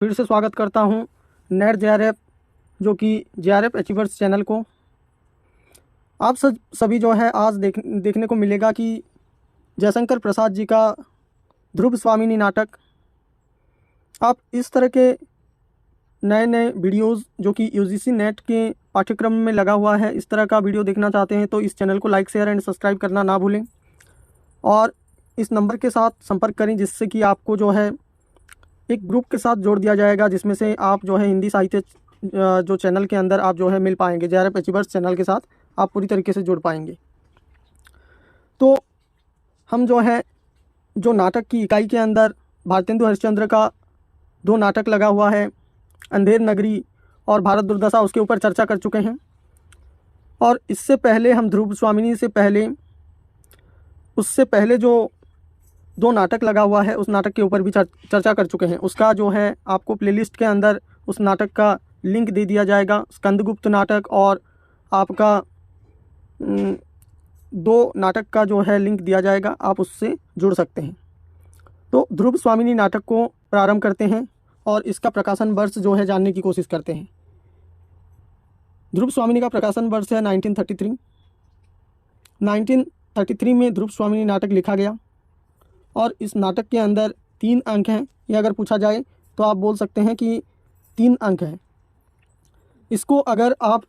फिर से स्वागत करता हूं नेट जेआरएफ जो कि जेआरएफ अचीवर्स चैनल को। आप सभी जो है आज देखने को मिलेगा कि जयशंकर प्रसाद जी का ध्रुव स्वामिनी नाटक। आप इस तरह के नए नए वीडियोस जो कि यूजीसी नेट के पाठ्यक्रम में लगा हुआ है, इस तरह का वीडियो देखना चाहते हैं तो इस चैनल को लाइक शेयर एंड सब्सक्राइब करना ना भूलें और इस नंबर के साथ संपर्क करें जिससे कि आपको जो है एक ग्रुप के साथ जोड़ दिया जाएगा, जिसमें से आप जो है हिंदी साहित्य जो चैनल के अंदर आप जो है मिल पाएंगे। जेआरएफ अचीवर्स चैनल के साथ आप पूरी तरीके से जुड़ पाएंगे। तो हम जो है जो नाटक की इकाई के अंदर भारतेंदु हरिश्चंद्र का 2 नाटक लगा हुआ है, अंधेर नगरी और भारत दुर्दशा, उसके ऊपर चर्चा कर चुके हैं। और इससे पहले हम ध्रुव स्वामिनी से पहले उससे पहले जो 2 नाटक लगा हुआ है उस नाटक के ऊपर भी चर्चा कर चुके हैं। उसका जो है आपको प्लेलिस्ट के अंदर उस नाटक का लिंक दे दिया जाएगा। स्कंदगुप्त नाटक और आपका 2 नाटक का जो है लिंक दिया जाएगा, आप उससे जुड़ सकते हैं। तो ध्रुव स्वामिनी नाटक को प्रारंभ करते हैं और इसका प्रकाशन वर्ष जो है जानने की कोशिश करते हैं। ध्रुव स्वामिनी का प्रकाशन वर्ष है 1933। 1933 में ध्रुव स्वामिनी नाटक लिखा गया और इस नाटक के अंदर 3 अंक हैं। ये अगर पूछा जाए तो आप बोल सकते हैं कि 3 अंक हैं। इसको अगर आप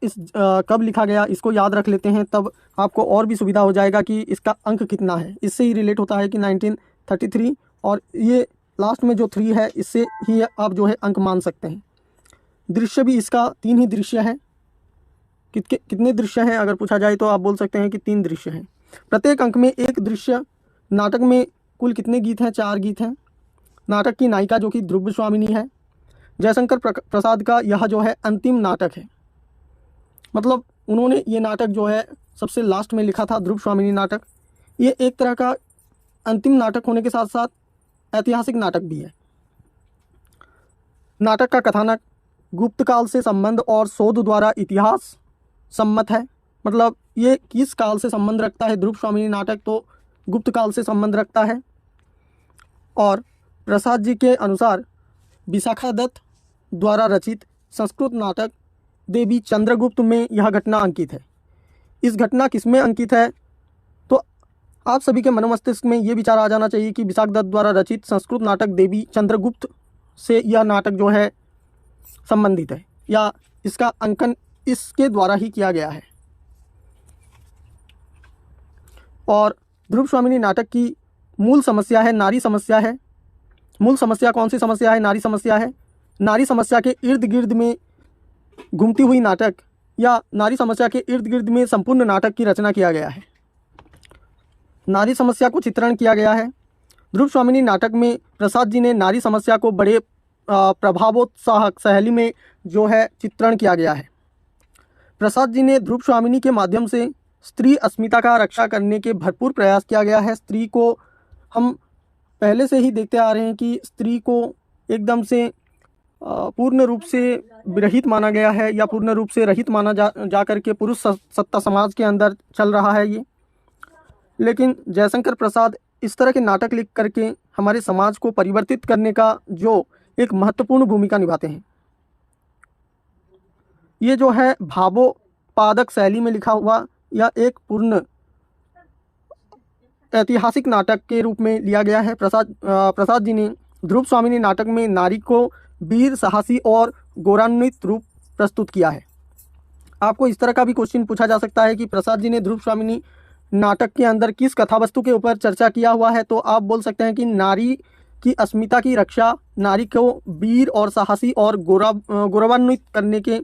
कब लिखा गया इसको याद रख लेते हैं तब आपको और भी सुविधा हो जाएगा कि इसका अंक कितना है। इससे ही रिलेट होता है कि 1933 और ये लास्ट में जो 3 है इससे ही आप जो है अंक मान सकते हैं। दृश्य भी इसका 3 ही दृश्य है। कितने दृश्य हैं अगर पूछा जाए तो आप बोल सकते हैं कि 3 दृश्य हैं। प्रत्येक अंक में 1 दृश्य। नाटक में कुल कितने गीत हैं? 4 गीत हैं। नाटक की नायिका जो कि ध्रुव स्वामिनी है। जयशंकर प्रसाद का यह जो है अंतिम नाटक है, मतलब उन्होंने ये नाटक जो है सबसे लास्ट में लिखा था, ध्रुव स्वामिनी नाटक। ये एक तरह का अंतिम नाटक होने के साथ साथ ऐतिहासिक नाटक भी है। नाटक का कथानक गुप्त काल से संबंध और शोध द्वारा इतिहास सम्मत है। मतलब ये किस काल से संबंध रखता है? ध्रुव स्वामिनी नाटक तो गुप्त काल से संबंध रखता है। और प्रसाद जी के अनुसार विशाखा दत्त द्वारा रचित संस्कृत नाटक देवी चंद्रगुप्त में यह घटना अंकित है। इस घटना किसमें अंकित है? तो आप सभी के मनोमस्तिष्क में ये विचार आ जाना चाहिए कि विशाखा दत्त द्वारा रचित संस्कृत नाटक देवी चंद्रगुप्त से यह नाटक जो है संबंधित है या इसका अंकन इसके द्वारा ही किया गया है। और ध्रुव स्वामिनी नाटक की मूल समस्या है नारी समस्या है। मूल समस्या कौन सी समस्या है? नारी समस्या है। नारी समस्या के इर्द गिर्द में घूमती हुई नाटक या नारी समस्या के इर्द गिर्द में संपूर्ण नाटक की रचना किया गया है। नारी समस्या को चित्रण किया गया है। ध्रुव स्वामिनी नाटक में प्रसाद जी ने नारी समस्या को बड़े प्रभावोत्साहक शैली में जो है चित्रण किया गया है। प्रसाद जी ने ध्रुव स्वामिनी के माध्यम से स्त्री अस्मिता का रक्षा करने के भरपूर प्रयास किया गया है। स्त्री को हम पहले से ही देखते आ रहे हैं कि स्त्री को एकदम से पूर्ण रूप से विरहित माना गया है या पूर्ण रूप से रहित माना जा करके पुरुष सत्ता समाज के अंदर चल रहा है ये। लेकिन जयशंकर प्रसाद इस तरह के नाटक लिख करके हमारे समाज को परिवर्तित करने का जो एक महत्वपूर्ण भूमिका निभाते हैं। ये जो है भावोत्पादक शैली में लिखा हुआ या एक पूर्ण ऐतिहासिक नाटक के रूप में लिया गया है। प्रसाद जी ने ध्रुव स्वामिनी नाटक में नारी को वीर, साहसी और गौरवान्वित रूप प्रस्तुत किया है। आपको इस तरह का भी क्वेश्चन पूछा जा सकता है कि प्रसाद जी ने ध्रुव स्वामिनी नाटक के अंदर किस कथावस्तु के ऊपर चर्चा किया हुआ है? तो आप बोल सकते हैं कि नारी की अस्मिता की रक्षा, नारी को वीर और साहसी और गौरवान्वित करने के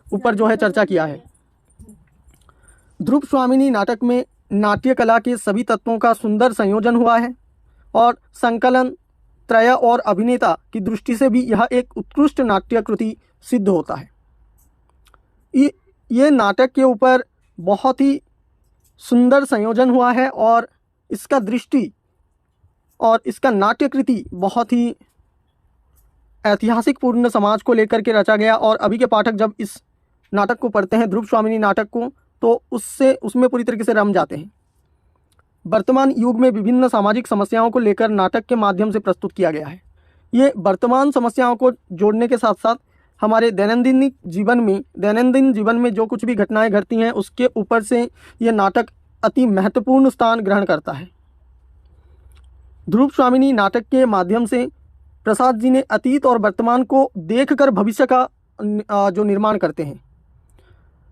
ऊपर जो है चर्चा किया है। ध्रुव स्वामिनी नाटक में नाट्य कला के सभी तत्वों का सुंदर संयोजन हुआ है और संकलन, त्रय और अभिनेता की दृष्टि से भी यह एक उत्कृष्ट नाट्य कृति सिद्ध होता है। ये नाटक के ऊपर बहुत ही सुंदर संयोजन हुआ है और इसका दृष्टि और इसका नाट्य कृति बहुत ही ऐतिहासिक पूर्ण समाज को लेकर के रचा गया। और अभी के पाठक जब इस नाटक को पढ़ते हैं, ध्रुव स्वामिनी नाटक को, तो उसमें पूरी तरीके से रम जाते हैं। वर्तमान युग में विभिन्न सामाजिक समस्याओं को लेकर नाटक के माध्यम से प्रस्तुत किया गया है। ये वर्तमान समस्याओं को जोड़ने के साथ साथ हमारे दैनंदिन जीवन में जो कुछ भी घटनाएं घटती हैं उसके ऊपर से ये नाटक अति महत्वपूर्ण स्थान ग्रहण करता है। ध्रुव स्वामिनी नाटक के माध्यम से प्रसाद जी ने अतीत और वर्तमान को देखकर भविष्य का जो निर्माण करते हैं।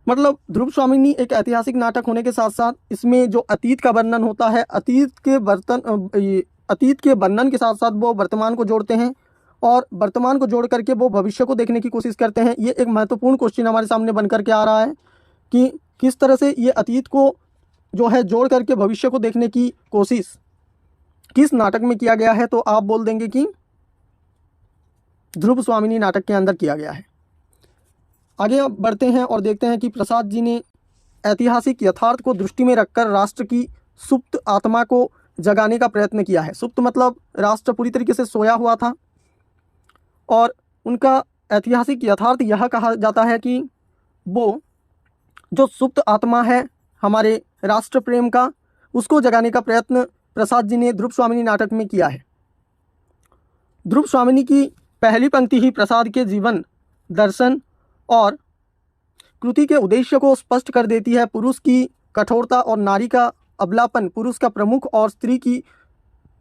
मतलब ध्रुव स्वामिनी एक ऐतिहासिक नाटक होने के साथ साथ इसमें जो अतीत का वर्णन होता है, अतीत के वर्णन के साथ साथ वो वर्तमान को जोड़ते हैं और वर्तमान को जोड़ करके वो भविष्य को देखने की कोशिश करते हैं। ये एक महत्वपूर्ण क्वेश्चन हमारे सामने बन करके आ रहा है कि किस तरह से ये अतीत को जो है जोड़ करके भविष्य को देखने की कोशिश किस नाटक में किया गया है। तो आप बोल देंगे कि ध्रुव स्वामिनी नाटक के अंदर किया गया है। आगे अब बढ़ते हैं और देखते हैं कि प्रसाद जी ने ऐतिहासिक यथार्थ को दृष्टि में रखकर राष्ट्र की सुप्त आत्मा को जगाने का प्रयत्न किया है। सुप्त मतलब राष्ट्र पूरी तरीके से सोया हुआ था और उनका ऐतिहासिक यथार्थ यह कहा जाता है कि वो जो सुप्त आत्मा है हमारे राष्ट्र प्रेम का, उसको जगाने का प्रयत्न प्रसाद जी ने ध्रुव स्वामिनी नाटक में किया है। ध्रुव स्वामिनी की पहली पंक्ति ही प्रसाद के जीवन दर्शन और कृति के उद्देश्य को स्पष्ट कर देती है। पुरुष की कठोरता और नारी का अबलापन, पुरुष का प्रमुख और स्त्री की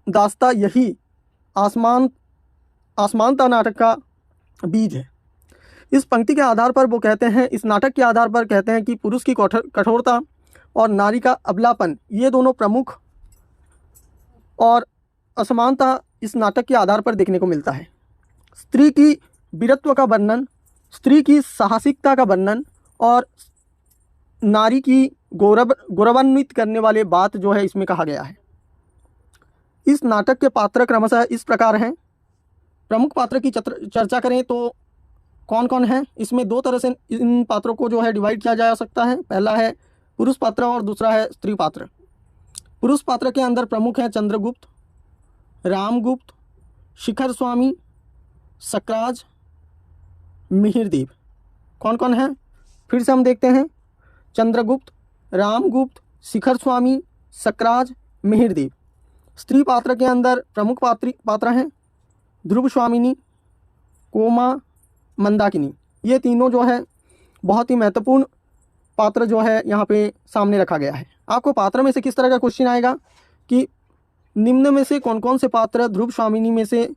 दास्ता, यही आसमानता नाटक का बीज है। इस पंक्ति के आधार पर वो कहते हैं, इस नाटक के आधार पर कहते हैं कि पुरुष की कठोरता और नारी का अबलापन, ये दोनों प्रमुख और असमानता इस नाटक के आधार पर देखने को मिलता है। स्त्री की वीरत्व का वर्णन, स्त्री की साहसिकता का वर्णन और नारी की गौरवान्वित करने वाले बात जो है इसमें कहा गया है। इस नाटक के पात्र क्रमशः इस प्रकार हैं। प्रमुख पात्र की चर्चा करें तो कौन कौन है, इसमें दो तरह से इन पात्रों को जो है डिवाइड किया जा सकता है। पहला है पुरुष पात्र और दूसरा है स्त्री पात्र। पुरुष पात्र के अंदर प्रमुख हैं चंद्रगुप्त, रामगुप्त, शिखर स्वामी, सकराज, मिहिरदीप। कौन कौन है फिर से हम देखते हैं, चंद्रगुप्त, रामगुप्त, शिखर स्वामी, सकराज, मिहिरदीप। स्त्री पात्र के अंदर प्रमुख पात्र हैं ध्रुव स्वामिनी, कोमा, मंदाकिनी। ये तीनों जो है बहुत ही महत्वपूर्ण पात्र जो है यहाँ पे सामने रखा गया है। आपको पात्र में से किस तरह का क्वेश्चन आएगा कि निम्न में से कौन कौन से पात्र ध्रुव स्वामिनी में से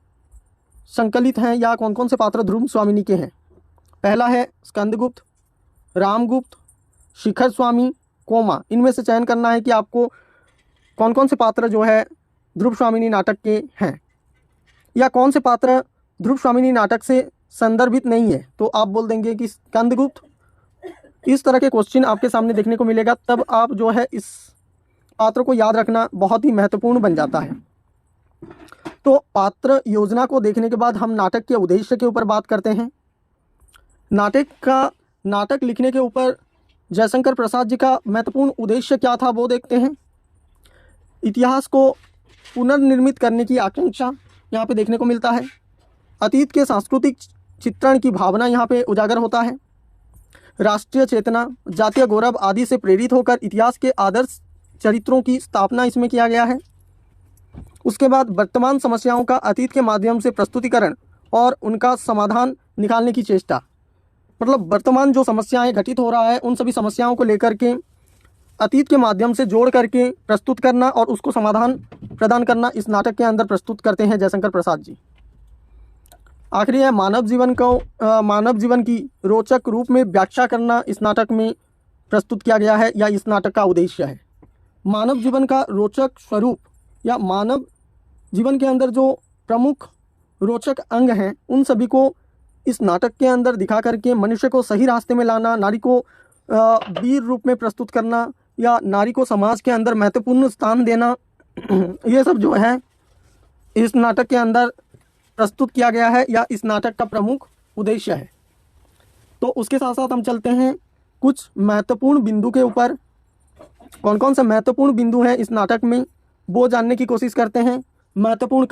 संकलित हैं या कौन कौन से पात्र ध्रुव स्वामिनी के हैं। पहला है स्कंदगुप्त, रामगुप्त, शिखर स्वामी, कोमा। इनमें से चयन करना है कि आपको कौन कौन से पात्र जो है ध्रुव स्वामिनी नाटक के हैं या कौन से पात्र ध्रुव स्वामिनी नाटक से संदर्भित नहीं है। तो आप बोल देंगे कि स्कंदगुप्त। इस तरह के क्वेश्चन आपके सामने देखने को मिलेगा, तब आप जो है इस पात्र को याद रखना बहुत ही महत्वपूर्ण बन जाता है। तो पात्र योजना को देखने के बाद हम नाटक के उद्देश्य के ऊपर बात करते हैं। नाटक लिखने के ऊपर जयशंकर प्रसाद जी का महत्वपूर्ण उद्देश्य क्या था वो देखते हैं। इतिहास को पुनर्निर्मित करने की आकांक्षा यहाँ पे देखने को मिलता है। अतीत के सांस्कृतिक चित्रण की भावना यहाँ पे उजागर होता है। राष्ट्रीय चेतना, जातीय गौरव आदि से प्रेरित होकर इतिहास के आदर्श चरित्रों की स्थापना इसमें किया गया है। उसके बाद वर्तमान समस्याओं का अतीत के माध्यम से प्रस्तुतिकरण और उनका समाधान निकालने की चेष्टा। मतलब वर्तमान जो समस्याएं घटित हो रहा है उन सभी समस्याओं को लेकर के अतीत के माध्यम से जोड़ करके प्रस्तुत करना और उसको समाधान प्रदान करना इस नाटक के अंदर प्रस्तुत करते हैं जयशंकर प्रसाद जी। आखिरी है मानव जीवन की रोचक रूप में व्याख्या करना इस नाटक में प्रस्तुत किया गया है या इस नाटक का उद्देश्य है। मानव जीवन का रोचक स्वरूप या मानव जीवन के अंदर जो प्रमुख रोचक अंग हैं उन सभी को इस नाटक के अंदर दिखा करके मनुष्य को सही रास्ते में लाना, नारी को वीर रूप में प्रस्तुत करना या नारी को समाज के अंदर महत्वपूर्ण स्थान देना, ये सब जो है इस नाटक के अंदर प्रस्तुत किया गया है या इस नाटक का प्रमुख उद्देश्य है। तो उसके साथ साथ हम चलते हैं कुछ महत्वपूर्ण बिंदु के ऊपर। कौन कौन से महत्वपूर्ण बिंदु हैं इस नाटक में वो जानने की कोशिश करते हैं। महत्वपूर्ण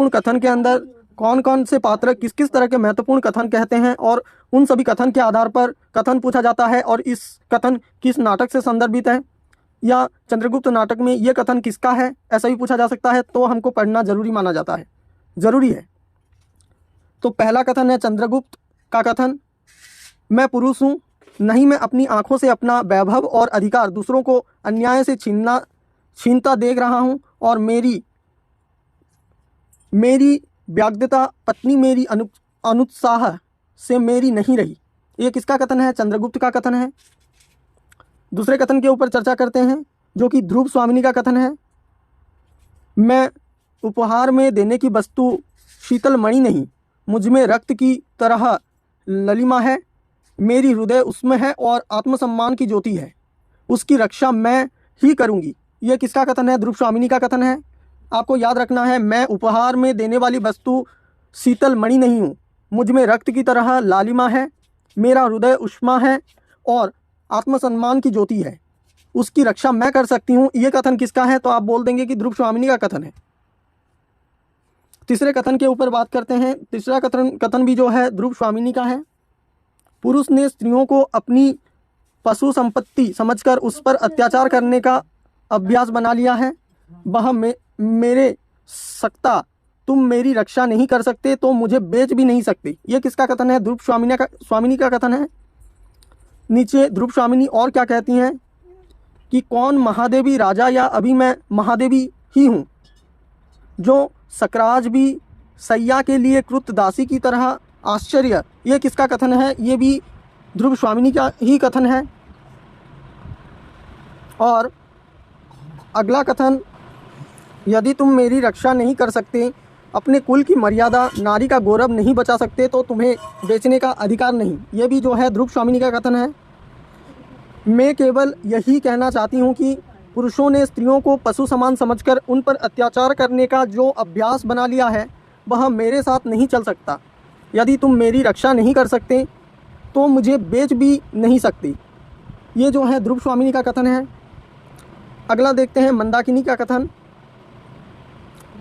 कथन के अंदर कौन कौन से पात्र किस किस तरह के महत्वपूर्ण कथन कहते हैं और उन सभी कथन के आधार पर कथन पूछा जाता है और इस कथन किस नाटक से संदर्भित है या चंद्रगुप्त नाटक में ये कथन किसका है, ऐसा भी पूछा जा सकता है। तो हमको पढ़ना जरूरी माना जाता है। जरूरी है। तो पहला कथन है चंद्रगुप्त का कथन, मैं पुरुष हूँ, नहीं मैं अपनी आंखों से अपना वैभव और अधिकार दूसरों को अन्याय से छीनता देख रहा हूँ, और मेरी व्याग्रता पत्नी मेरी अनुत्साह से मेरी नहीं रही। ये किसका कथन है? चंद्रगुप्त का कथन है। दूसरे कथन के ऊपर चर्चा करते हैं, जो कि ध्रुव स्वामिनी का कथन है, मैं उपहार में देने की वस्तु शीतल मणि नहीं, मुझ में रक्त की तरह ललिमा है, मेरी हृदय उसमें है और आत्मसम्मान की ज्योति है, उसकी रक्षा मैं ही करूंगी। यह किसका कथन है? ध्रुव स्वामिनी का कथन है। आपको याद रखना है, मैं उपहार में देने वाली वस्तु शीतल मणि नहीं हूँ, मुझ में रक्त की तरह लालिमा है, मेरा हृदय उष्मा है और आत्मसम्मान की ज्योति है, उसकी रक्षा मैं कर सकती हूँ। यह कथन किसका है? तो आप बोल देंगे कि ध्रुव स्वामिनी का कथन है। तीसरे कथन के ऊपर बात करते हैं। तीसरा कथन भी जो है ध्रुव स्वामिनी का है। पुरुष ने स्त्रियों को अपनी पशु संपत्ति समझकर उस पर अत्याचार करने का अभ्यास बना लिया है। वह मेरे सकता, तुम मेरी रक्षा नहीं कर सकते तो मुझे बेच भी नहीं सकते। यह किसका कथन है? ध्रुव स्वामिनी का कथन है। नीचे ध्रुव स्वामिनी और क्या कहती हैं कि कौन महादेवी राजा या अभी मैं महादेवी ही हूँ, जो सकराज भी सैया के लिए कृत दासी की तरह आश्चर्य। यह किसका कथन है? ये भी ध्रुव स्वामिनी का ही कथन है। और अगला कथन, यदि तुम मेरी रक्षा नहीं कर सकते, अपने कुल की मर्यादा, नारी का गौरव नहीं बचा सकते तो तुम्हें बेचने का अधिकार नहीं। यह भी जो है ध्रुव स्वामिनी का कथन है। मैं केवल यही कहना चाहती हूँ कि पुरुषों ने स्त्रियों को पशु समान समझकर उन पर अत्याचार करने का जो अभ्यास बना लिया है, वह मेरे साथ नहीं चल सकता। यदि तुम मेरी रक्षा नहीं कर सकते तो मुझे बेच भी नहीं सकती। ये जो है ध्रुव स्वामिनी का कथन है। अगला देखते हैं मंदाकिनी का कथन,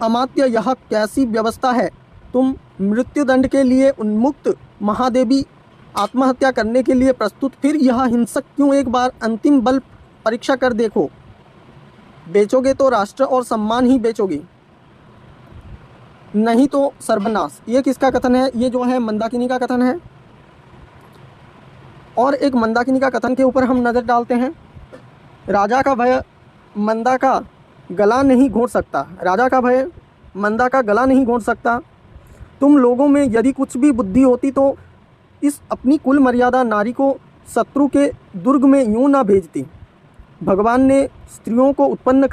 अमात्य यह कैसी व्यवस्था है, तुम मृत्युदंड के लिए उन्मुक्त महादेवी आत्महत्या करने के लिए प्रस्तुत, फिर यह हिंसक क्यों? एक बार अंतिम बल परीक्षा कर देखो, बेचोगे तो राष्ट्र और सम्मान ही बेचोगे, नहीं तो सर्वनाश। ये किसका कथन है? ये जो है मंदाकिनी का कथन है। और एक मंदाकिनी का कथन के ऊपर हम नज़र डालते हैं, राजा का भय मंदा का गला नहीं घोंट सकता। राजा का भय मंदा का गला नहीं घोंट सकता। तुम लोगों में यदि कुछ भी बुद्धि होती तो इस अपनी कुल मर्यादा नारी को शत्रु के दुर्ग में यूं ना भेजती। भगवान ने स्त्रियों को उत्पन्न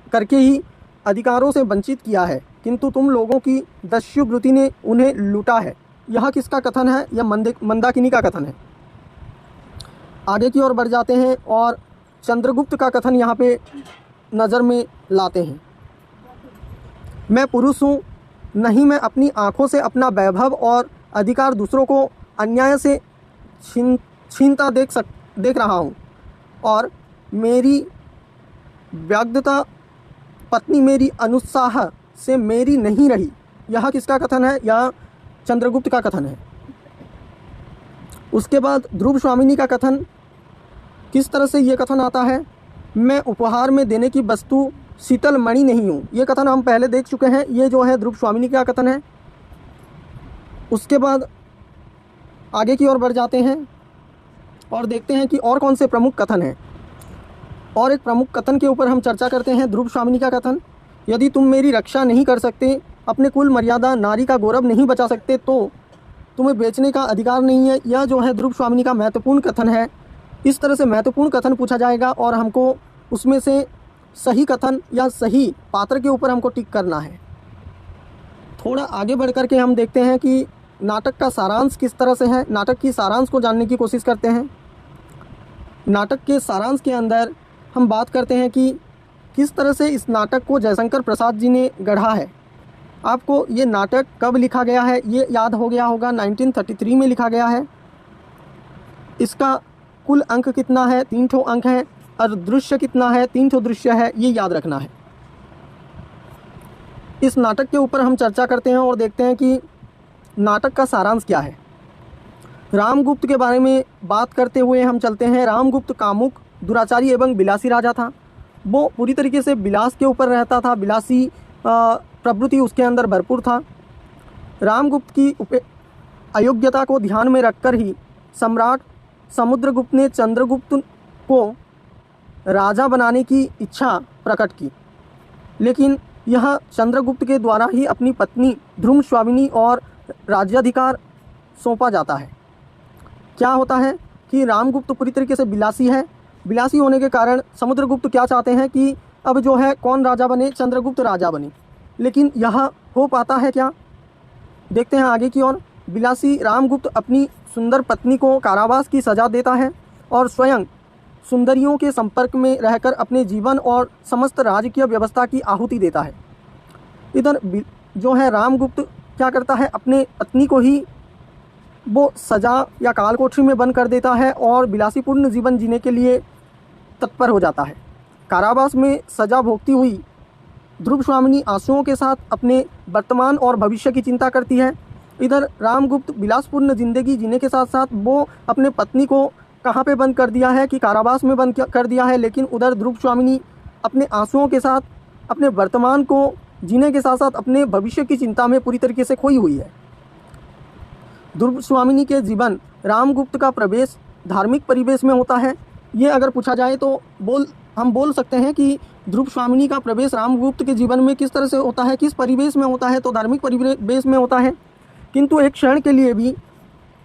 करके ही अधिकारों से वंचित किया है, किंतु तुम लोगों की दस्युवृत्ति ने उन्हें लूटा है। यह किसका कथन है? यह मंदाकिनी का कथन है। आगे की ओर बढ़ जाते हैं और चंद्रगुप्त का कथन यहाँ पे नज़र में लाते हैं। मैं पुरुष हूँ, नहीं मैं अपनी आँखों से अपना वैभव और अधिकार दूसरों को अन्याय से छीनता देख रहा हूँ, और मेरी व्याग्रता पत्नी मेरी अनुत्साह से मेरी नहीं रही। यह किसका कथन है? यह चंद्रगुप्त का कथन है। उसके बाद ध्रुव स्वामिनी का कथन, किस तरह से ये कथन आता है, मैं उपहार में देने की वस्तु शीतल मणि नहीं हूँ। ये कथन हम पहले देख चुके हैं। ये जो है ध्रुव स्वामिनी का कथन है। उसके बाद आगे की ओर बढ़ जाते हैं और देखते हैं कि और कौन से प्रमुख कथन हैं। और एक प्रमुख कथन के ऊपर हम चर्चा करते हैं, ध्रुव स्वामिनी का कथन, यदि तुम मेरी रक्षा नहीं कर सकते, अपने कुल मर्यादा, नारी का गौरव नहीं बचा सकते तो तुम्हें बेचने का अधिकार नहीं है। यह जो है ध्रुव स्वामिनी का महत्वपूर्ण कथन है। इस तरह से महत्वपूर्ण कथन पूछा जाएगा और हमको उसमें से सही कथन या सही पात्र के ऊपर हमको टिक करना है। थोड़ा आगे बढ़ कर के हम देखते हैं कि नाटक का सारांश किस तरह से है। नाटक की सारांश को जानने की कोशिश करते हैं। नाटक के सारांश के अंदर हम बात करते हैं कि किस तरह से इस नाटक को जयशंकर प्रसाद जी ने गढ़ा है। आपको ये नाटक कब लिखा गया है ये याद हो गया होगा, 1933 में लिखा गया है। इसका कुल अंक कितना है? 3 ठो अंक हैं। और दृश्य कितना है? 3 ठो दृश्य है, ये याद रखना है। इस नाटक के ऊपर हम चर्चा करते हैं और देखते हैं कि नाटक का सारांश क्या है। रामगुप्त के बारे में बात करते हुए हम चलते हैं। रामगुप्त कामुक, दुराचारी एवं बिलासी राजा था। वो पूरी तरीके से बिलास के ऊपर रहता था, बिलासी प्रवृत्ति उसके अंदर भरपूर था। रामगुप्त की अयोग्यता को ध्यान में रखकर ही सम्राट समुद्रगुप्त ने चंद्रगुप्त को राजा बनाने की इच्छा प्रकट की, लेकिन यह चंद्रगुप्त के द्वारा ही अपनी पत्नी ध्रुमश्वामिनी और राज्याधिकार सौंपा जाता है। क्या होता है कि रामगुप्त पूरी तरीके से बिलासी है। बिलासी होने के कारण समुद्रगुप्त क्या चाहते हैं कि अब जो है कौन राजा बने, चंद्रगुप्त राजा बने, लेकिन यह हो पाता है क्या? देखते हैं आगे की ओर। बिलासी रामगुप्त अपनी सुंदर पत्नी को कारावास की सज़ा देता है और स्वयं सुंदरियों के संपर्क में रहकर अपने जीवन और समस्त राजकीय व्यवस्था की आहुति देता है। इधर जो है रामगुप्त क्या करता है, अपने पत्नी को ही वो सज़ा या कालकोठरी में बंद कर देता है और विलासीपूर्ण जीवन जीने के लिए तत्पर हो जाता है। कारावास में सज़ा भोगती हुई ध्रुवश्वामिनी आंसुओं के साथ अपने वर्तमान और भविष्य की चिंता करती है। इधर रामगुप्त विलासपूर्ण जिंदगी जीने के साथ साथ वो अपने पत्नी को कहाँ पे बंद कर दिया है कि कारावास में बंद कर दिया है, लेकिन उधर ध्रुवश्वामिनी अपने आंसुओं के साथ अपने वर्तमान को जीने के साथ साथ अपने भविष्य की चिंता में पूरी तरीके से खोई हुई है। ध्रुवश्वामिनी के जीवन रामगुप्त का प्रवेश धार्मिक परिवेश में होता है। ये अगर पूछा जाए तो हम बोल सकते हैं कि ध्रुवश्वामिनी का प्रवेश रामगुप्त के जीवन में किस तरह से होता है, किस परिवेश में होता है, तो धार्मिक परिवेश में होता है। किंतु एक क्षण के लिए भी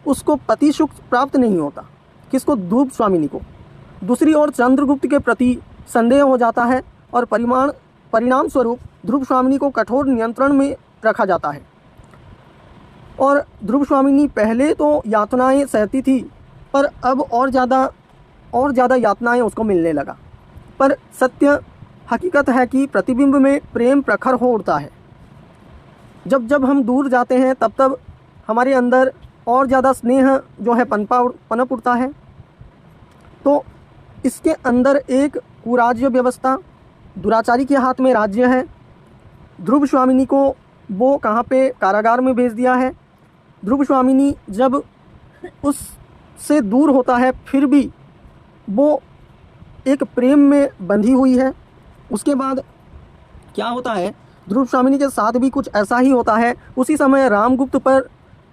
उसको पति सुख प्राप्त नहीं होता। किसको? ध्रुवश्वामिनी को। दूसरी ओर चंद्रगुप्त के प्रति संदेह हो जाता है और परिणाम स्वरूप ध्रुवश्वामिनी को कठोर नियंत्रण में रखा जाता है। और ध्रुवश्वामिनी पहले तो यातनाएं सहती थी, पर अब और ज़्यादा यातनाएं उसको मिलने लगा। पर सत्य हकीकत है कि प्रतिबिंब में प्रेम प्रखर हो उठता है। जब हम दूर जाते हैं तब हमारे अंदर और ज़्यादा स्नेह जो है पनप उठता है। तो इसके अंदर एक कुराज्य व्यवस्था, दुराचारी के हाथ में राज्य है। ध्रुवश्वामिनी को वो कहाँ पे? कारागार में भेज दिया है। ध्रुवश्वामिनी जब उससे दूर होता है फिर भी वो एक प्रेम में बंधी हुई है। उसके बाद क्या होता है, ध्रुवश्वामिनी के साथ भी कुछ ऐसा ही होता है। उसी समय रामगुप्त पर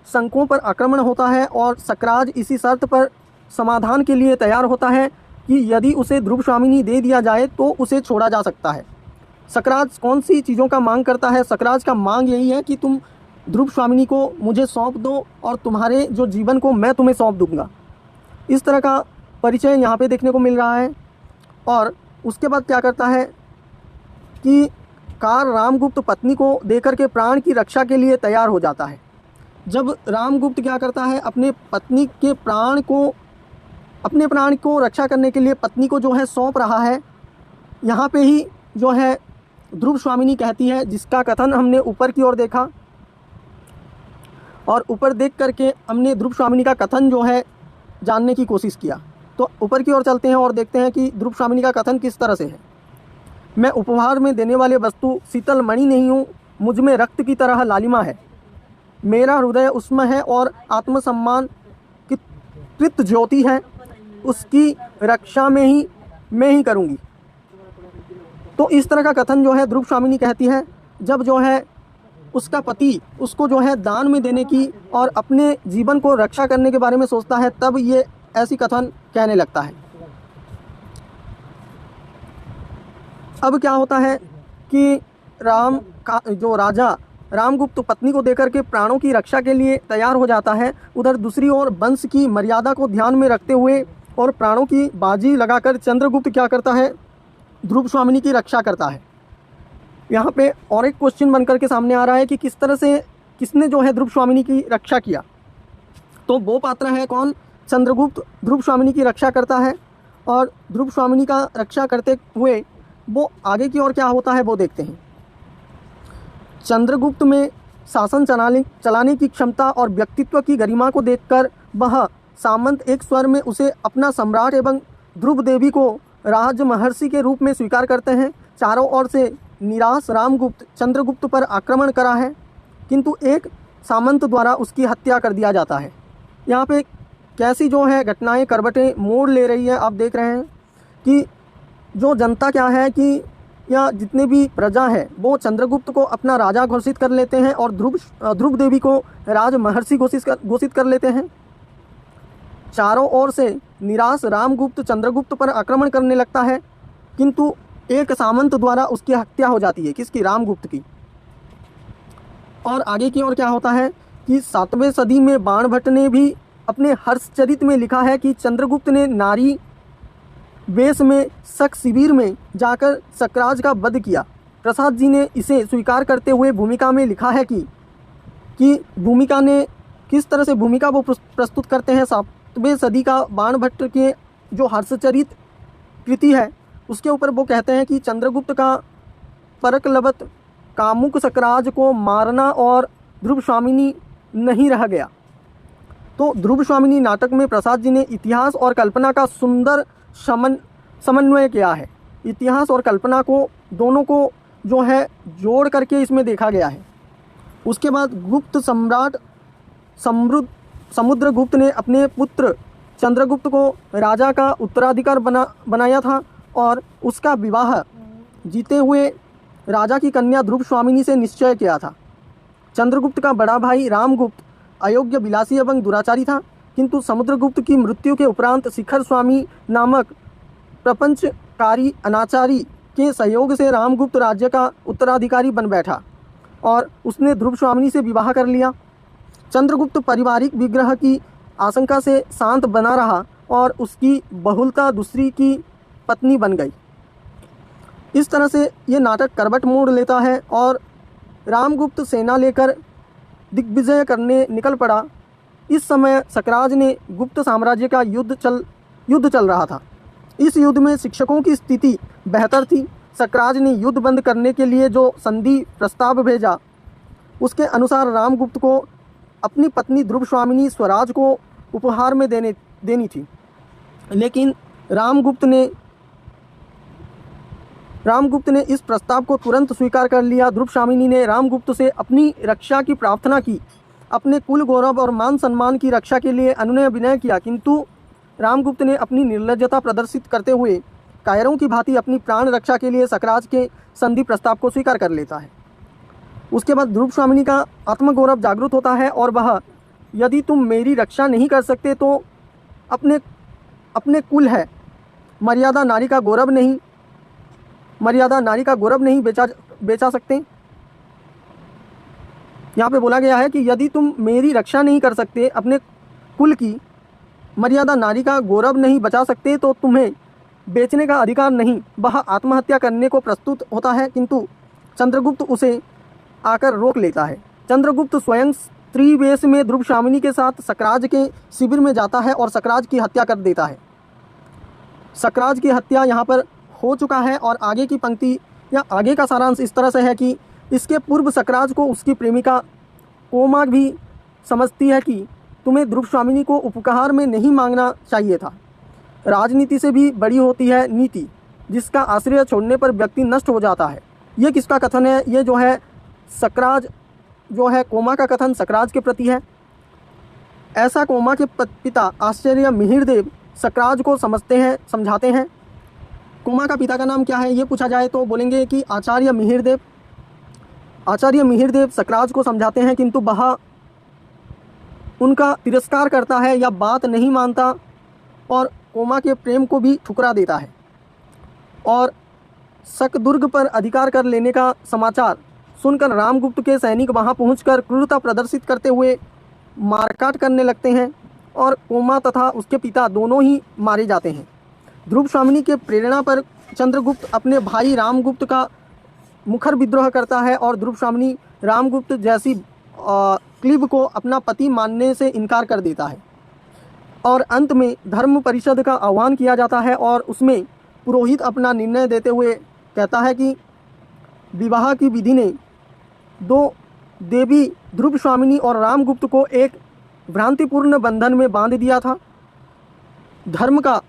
शंकों पर आक्रमण होता है और सकराज इसी शर्त पर समाधान के लिए तैयार होता है कि यदि उसे ध्रुवश्वामिनी दे दिया जाए तो उसे छोड़ा जा सकता है। सकराज कौन सी चीज़ों का मांग करता है? सकराज का मांग यही है कि तुम ध्रुवश्वामिनी को मुझे सौंप दो और तुम्हारे जो जीवन को मैं तुम्हें सौंप दूंगा। इस तरह का परिचय यहाँ पे देखने को मिल रहा है। और उसके बाद क्या करता है कि रामगुप्त पत्नी को देकर के प्राण की रक्षा के लिए तैयार हो जाता है। जब रामगुप्त क्या करता है, अपने पत्नी के अपने प्राण को रक्षा करने के लिए पत्नी को जो है सौंप रहा है, यहाँ पे ही जो है ध्रुवश्वामिनी कहती है, जिसका कथन हमने ऊपर की ओर देखा और ऊपर देख करके हमने ध्रुवश्वामिनी का कथन जो है जानने की कोशिश किया। तो ऊपर की ओर चलते हैं और देखते हैं कि ध्रुवश्वामिनी का कथन किस तरह से है। मैं उपहार में देने वाले वस्तु शीतल मणि नहीं हूँ, मुझ में रक्त की तरह लालिमा है। मेरा हृदय उष्म है और आत्मसम्मान की कृत ज्योति है, उसकी रक्षा मैं ही करूँगी। तो इस तरह का कथन जो है ध्रुवश्वामिनी कहती है जब जो है उसका पति उसको जो है दान में देने की और अपने जीवन को रक्षा करने के बारे में सोचता है, तब ये ऐसी कथन कहने लगता है। अब क्या होता है कि राम का जो राजा रामगुप्त पत्नी को देकर के प्राणों की रक्षा के लिए तैयार हो जाता है। उधर दूसरी ओर वंश की मर्यादा को ध्यान में रखते हुए और प्राणों की बाजी लगाकर चंद्रगुप्त क्या करता है, ध्रुवश्वामिनी की रक्षा करता है। यहाँ पे और एक क्वेश्चन बनकर के सामने आ रहा है कि किस तरह से किसने जो है ध्रुवश्वामिनी की रक्षा किया। तो वो पात्र है कौन? चंद्रगुप्त ध्रुवश्वामिनी की रक्षा करता है और ध्रुवश्वामिनी का रक्षा करते हुए वो आगे की ओर क्या होता है वो देखते हैं। चंद्रगुप्त में शासन चलाने की क्षमता और व्यक्तित्व की गरिमा को देखकर वह सामंत एक स्वर में उसे अपना सम्राट एवं ध्रुव देवी को राज महर्षि के रूप में स्वीकार करते हैं। चारों ओर से निराश रामगुप्त चंद्रगुप्त पर आक्रमण करा है, किंतु एक सामंत द्वारा उसकी हत्या कर दिया जाता है। यहाँ पे कैसी जो है घटनाएं करवटें मोड़ ले रही है। आप देख रहे हैं कि जो जनता क्या है कि या जितने भी प्रजा है वो चंद्रगुप्त को अपना राजा घोषित कर लेते हैं और ध्रुव देवी को राज महर्षि घोषित कर लेते हैं। चारों ओर से निराश रामगुप्त चंद्रगुप्त पर आक्रमण करने लगता है, किंतु एक सामंत द्वारा उसकी हत्या हो जाती है। किसकी? रामगुप्त की। और आगे की ओर क्या होता है कि 7वें सदी में बाणभट्ट ने भी अपने हर्षचरित में लिखा है कि चंद्रगुप्त ने नारी वेश में शक शिविर में जाकर सक्राज का वध किया। प्रसाद जी ने इसे स्वीकार करते हुए भूमिका में लिखा है कि भूमिका ने किस तरह से भूमिका वो प्रस्तुत करते हैं। 7वें सदी का बाणभट्ट के जो हर्षचरित कृति है उसके ऊपर वो कहते हैं कि चंद्रगुप्त का परकलवत कामुक सक्राज को मारना और ध्रुव स्वामिनी नहीं रह गया। तो ध्रुव स्वामिनी नाटक में प्रसाद जी ने इतिहास और कल्पना का सुंदर समन्वय किया है। इतिहास और कल्पना को दोनों को जो है जोड़ करके इसमें देखा गया है। उसके बाद गुप्त सम्राट समुद्रगुप्त ने अपने पुत्र चंद्रगुप्त को राजा का उत्तराधिकार बनाया था और उसका विवाह जीते हुए राजा की कन्या ध्रुव स्वामिनी से निश्चय किया था। चंद्रगुप्त का बड़ा भाई रामगुप्त अयोग्य, विलासी एवं दुराचारी था, किंतु समुद्रगुप्त की मृत्यु के उपरांत शिखर स्वामी नामक प्रपंचकारी अनाचारी के सहयोग से रामगुप्त राज्य का उत्तराधिकारी बन बैठा और उसने ध्रुव स्वामिनी से विवाह कर लिया। चंद्रगुप्त पारिवारिक विग्रह की आशंका से शांत बना रहा और उसकी बहुलता दूसरी की पत्नी बन गई। इस तरह से ये नाटक करवट मोड़ लेता है और रामगुप्त सेना लेकर दिग्विजय करने निकल पड़ा। इस समय सक्राज ने गुप्त साम्राज्य का युद्ध चल रहा था। इस युद्ध में शिक्षकों की स्थिति बेहतर थी। सक्राज ने युद्ध बंद करने के लिए जो संधि प्रस्ताव भेजा उसके अनुसार रामगुप्त को अपनी पत्नी ध्रुव स्वामिनी स्वराज को उपहार में देनी थी, लेकिन रामगुप्त ने इस प्रस्ताव को तुरंत स्वीकार कर लिया। ध्रुव स्वामिनी ने रामगुप्त से अपनी रक्षा की प्रार्थना की, अपने कुल गौरव और मान सम्मान की रक्षा के लिए अनुनय विनय किया, किंतु रामगुप्त ने अपनी निर्लज्जता प्रदर्शित करते हुए कायरों की भांति अपनी प्राण रक्षा के लिए सक्राज के संधि प्रस्ताव को स्वीकार कर लेता है। उसके बाद ध्रुव स्वामिनी का आत्मगौरव जागृत होता है और वह, यदि तुम मेरी रक्षा नहीं कर सकते तो अपने कुल है, मर्यादा नारी का गौरव नहीं बेचा सकते। यहाँ पे बोला गया है कि यदि तुम मेरी रक्षा नहीं कर सकते, अपने कुल की मर्यादा नारी का गौरव नहीं बचा सकते, तो तुम्हें बेचने का अधिकार नहीं। वह आत्महत्या करने को प्रस्तुत होता है, किंतु चंद्रगुप्त उसे आकर रोक लेता है। चंद्रगुप्त स्वयं स्त्री वेश में ध्रुव स्वामिनी के साथ सक्राज के शिविर में जाता है और सक्राज की हत्या कर देता है। सक्राज की हत्या यहाँ पर हो चुका है और आगे की पंक्ति या आगे का सारांश इस तरह से है कि इसके पूर्व सक्राज को उसकी प्रेमिका कोमा भी समझती है कि तुम्हें ध्रुव स्वामिनी को उपहार में नहीं मांगना चाहिए था। राजनीति से भी बड़ी होती है नीति, जिसका आश्रय छोड़ने पर व्यक्ति नष्ट हो जाता है। ये किसका कथन है? ये जो है सक्राज जो है कोमा का कथन सक्राज के प्रति है। ऐसा कोमा के पिता आचार्य मिहिरदेव सक्राज को समझाते हैं। कोमा का पिता का नाम क्या है ये पूछा जाए तो बोलेंगे कि आचार्य मिहिरदेव। आचार्य मिहिरदेव सक्राज को समझाते हैं, किंतु वह उनका तिरस्कार करता है या बात नहीं मानता और कोमा के प्रेम को भी ठुकरा देता है। और शकदुर्ग पर अधिकार कर लेने का समाचार सुनकर रामगुप्त के सैनिक वहां पहुंचकर क्रूरता प्रदर्शित करते हुए मारकाट करने लगते हैं और कोमा तथा उसके पिता दोनों ही मारे जाते हैं। ध्रुव स्वामिनी के प्रेरणा पर चंद्रगुप्त अपने भाई रामगुप्त का मुखर विद्रोह करता है और ध्रुव स्वामिनी रामगुप्त जैसी क्लीब को अपना पति मानने से इनकार कर देता है। और अंत में धर्म परिषद का आह्वान किया जाता है और उसमें पुरोहित अपना निर्णय देते हुए कहता है कि विवाह की विधि ने दो देवी ध्रुव स्वामिनी और रामगुप्त को एक भ्रांतिपूर्ण बंधन में बांध दिया था। धर्म का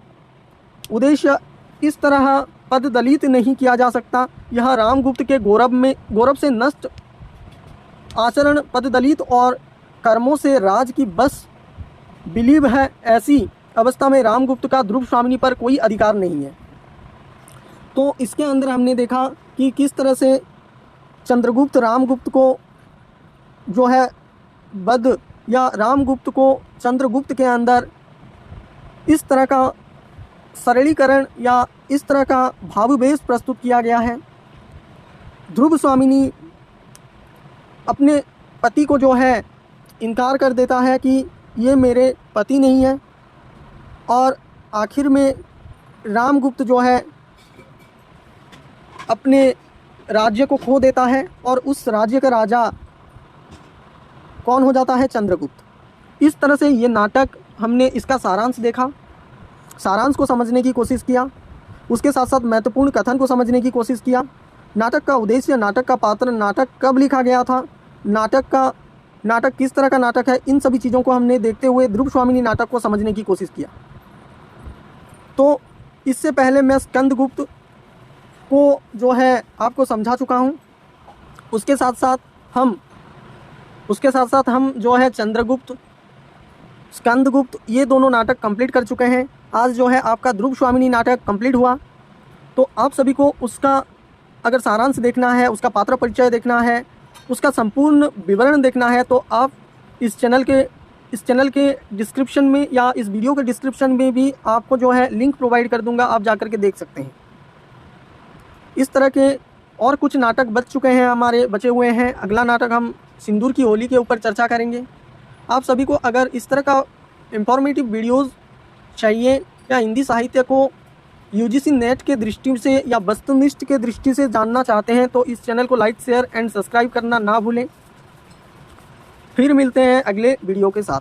उद्देश्य इस तरह पद दलित नहीं किया जा सकता। यह रामगुप्त के गौरव से नष्ट आचरण पद दलित और कर्मों से राज की बस बिलीव है। ऐसी अवस्था में रामगुप्त का ध्रुव स्वामिनी पर कोई अधिकार नहीं है। तो इसके अंदर हमने देखा कि किस तरह से चंद्रगुप्त रामगुप्त को जो है वध या रामगुप्त को चंद्रगुप्त के अंदर इस तरह का सरलीकरण या इस तरह का भावावेश प्रस्तुत किया गया है। ध्रुव स्वामिनी अपने पति को जो है इनकार कर देता है कि ये मेरे पति नहीं है, और आखिर में रामगुप्त जो है अपने राज्य को खो देता है और उस राज्य का राजा कौन हो जाता है? चंद्रगुप्त। इस तरह से ये नाटक हमने इसका सारांश देखा, सारांश को समझने की कोशिश किया, उसके साथ साथ महत्वपूर्ण कथन को समझने की कोशिश किया, नाटक का उद्देश्य, नाटक का पात्र, नाटक कब लिखा गया था, नाटक किस तरह का नाटक है, इन सभी चीज़ों को हमने देखते हुए ध्रुव स्वामिनी नाटक को समझने की कोशिश किया। तो इससे पहले मैं स्कंदगुप्त को जो है आपको समझा चुका हूँ। उसके साथ साथ हम जो है चंद्रगुप्त, स्कंदगुप्त, ये दोनों नाटक कंप्लीट कर चुके हैं। आज जो है आपका ध्रुव स्वामिनी नाटक कंप्लीट हुआ। तो आप सभी को उसका अगर सारांश देखना है, उसका पात्र परिचय देखना है, उसका संपूर्ण विवरण देखना है, तो आप इस चैनल के डिस्क्रिप्शन में या इस वीडियो के डिस्क्रिप्शन में भी आपको जो है लिंक प्रोवाइड कर दूंगा, आप जाकर के देख सकते हैं। इस तरह के और कुछ नाटक बचे हुए हैं। अगला नाटक हम सिंदूर की होली के ऊपर चर्चा करेंगे। आप सभी को अगर इस तरह का इंफॉर्मेटिव वीडियोस चाहिए या हिंदी साहित्य को यूजीसी नेट के दृष्टि से या वस्तुनिष्ठ के दृष्टि से जानना चाहते हैं तो इस चैनल को लाइक, शेयर एंड सब्सक्राइब करना ना भूलें। फिर मिलते हैं अगले वीडियो के साथ।